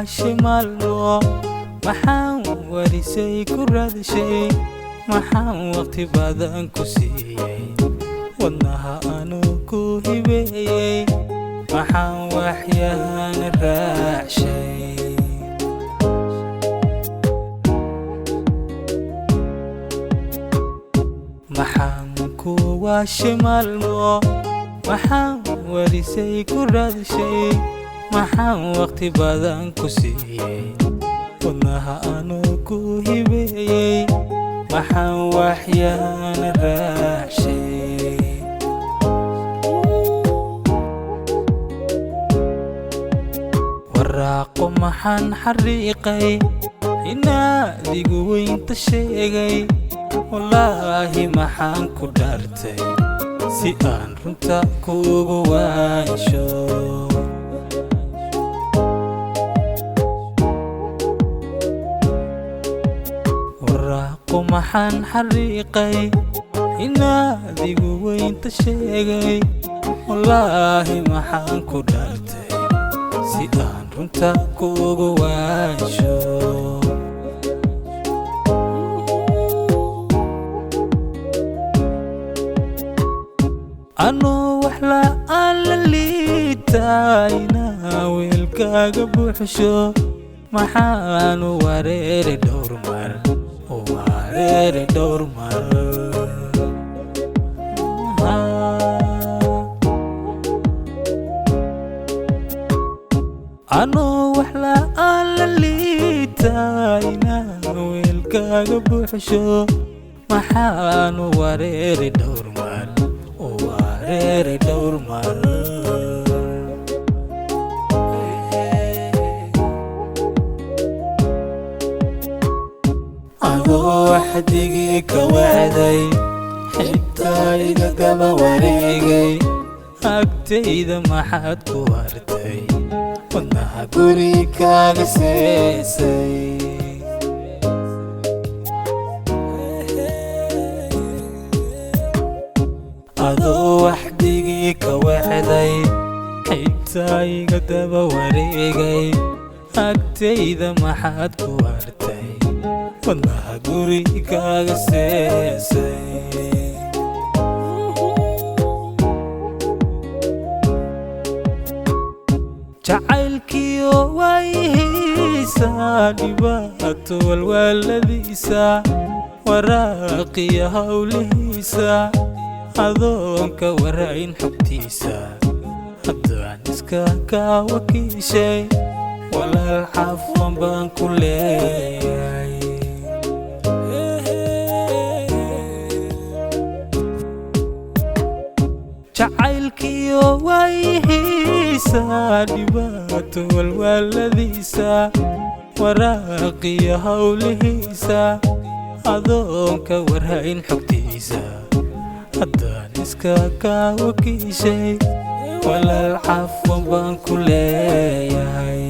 shimal mo maxaan warisay ku raadishay maxaan waqti badan ku siiyay wadnaha aanu ku hibeeyay maxaan waxyaan raacshay maxaan ku shimal mo maxaan warisay ku raadishay maxaan waqti badan ku siiyay wadnaha aanu ku hibeeyay maxaan waxyaan raacshay waraaqo maxaan xariiqay inaadigu weynta sheegay wallaahi maxaan ku dhaartay si aan runta kuugu waansho waraaqo maxaan xariiqay inaadigu weynta sheegay wallaahi maxaan ku dhaartay si aan runta kuugu waansho anoo wax la'aan la liitayna weelkaaga buuxsho maxaanu wareeri dhowr mar anoo wax la'aan la liitayna weelkaaga buuxsho maxaanu wareeri dhowr mar adoo waxdigii ka wacday xitaa iga gaba wareegay agtayda maxaad ku hartay wadnaha guri kaaga seesay adoo waxdigii ka wacday xitaa iga daba wareegay agtayda maxaad ku hartay wadnaha guri kaaga seesay jacaylkiyo waayihiisa dhibaato walwaaladiisa waraaqiyo hawlihiisa adoonka warayn xogtiisa haddaan iska kaa wakiishay walaal cafwan baan ku leeyahay jacaylkiyo waayihiisa dhibaato walwaaladiisa waraaqiyo hawlihiisa adoonka warayn xogtiisa haddaan iska kaa wakiishay walaal cafwan baan ku leeyahay